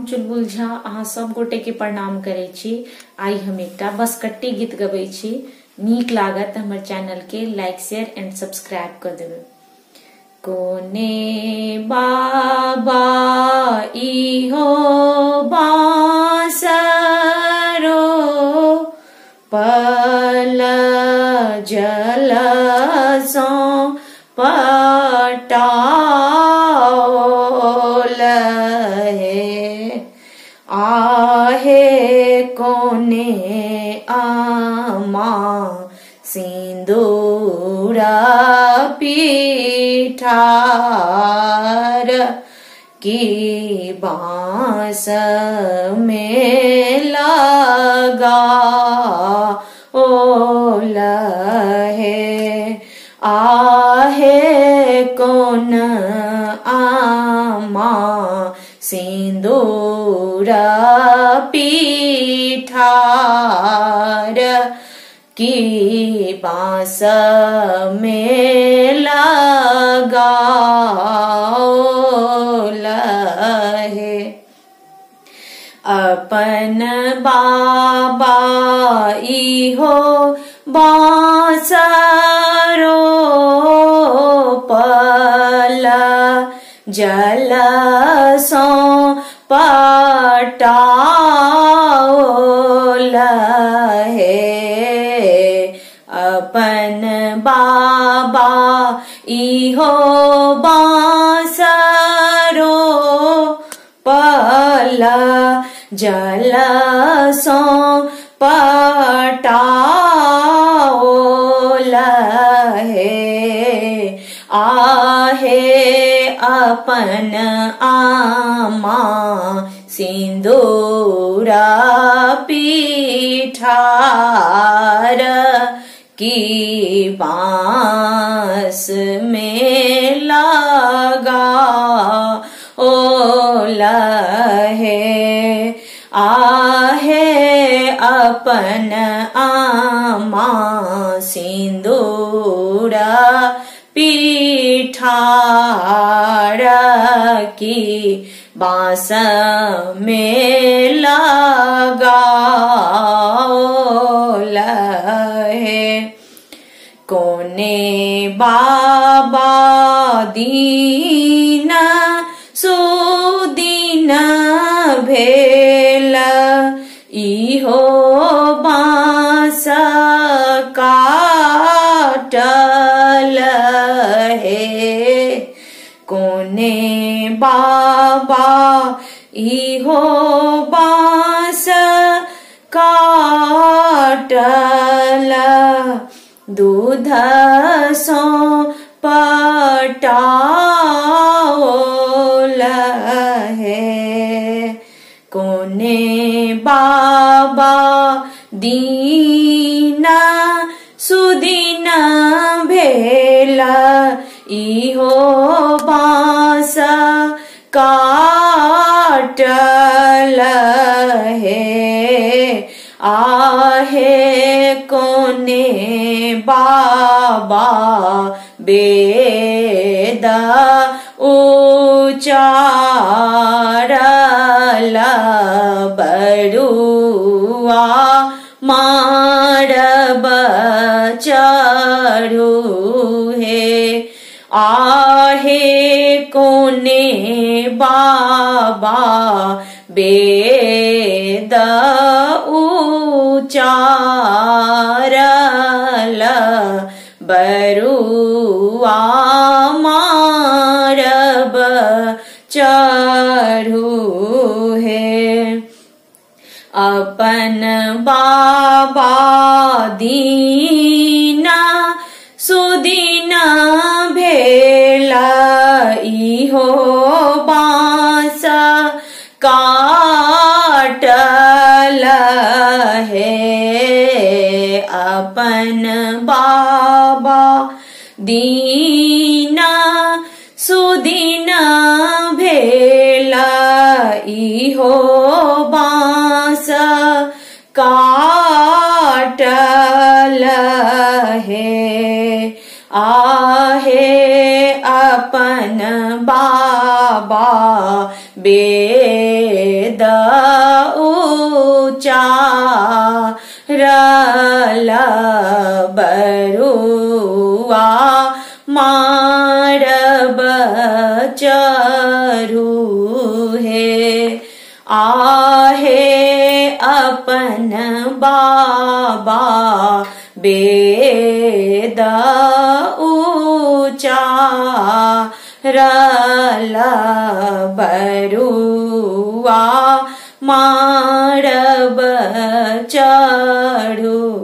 चुलबुल झा अहाँ सब गोटे के प्रणाम करे छी। आई हम एकटा बसकट्टी गीत गबै छी। नीक लागत हमर चैनल के लाइक शेयर एंड सब्सक्राइब कर देबै। कोने बाबा इहो बांसरो पल जल सो पटाओल है आहे कोने आमा सिंदूरा पीठार की बांस में लगा ओल है आहे कौन आमा सिंदूरा पीठार की बांस में लगा है। अपन बाबा इहो बांसरो पल जल सो पटाओल है अपन बाबा इहो बांसरो पल जल सो पटाओल है आहे अपन आमा सिंदूरा पीठार की बांस में लगा ओल है आहे अपन आमा सिंदूरा पीठार की बांस में लगा ओल है। कोने बाबा दीन सुदीन भेल इहो बांस काटल है कोने बाबा इहो बांस काटल दूध सो पटाओल है कोने बाबा दीना सुदीन भेल इहो बांस काटल है आहे कोने बाबा वेद उचारल बरुआ मारब चढ़ू है आहे कोने बाबा वेद उचारल बरुआ मारब चढ़ू है अपन बाबा दीना सुदीना भेल इहो बांस काटल है अपन बाबा दीना सुदीना भेल इहो बांस काटल है आहे अपन बाबा वेद ऊंचा रल बरुआ मारब चरू हे आहे अपन बाबा बेद ऊंचा रल बरुआ मारब चरू।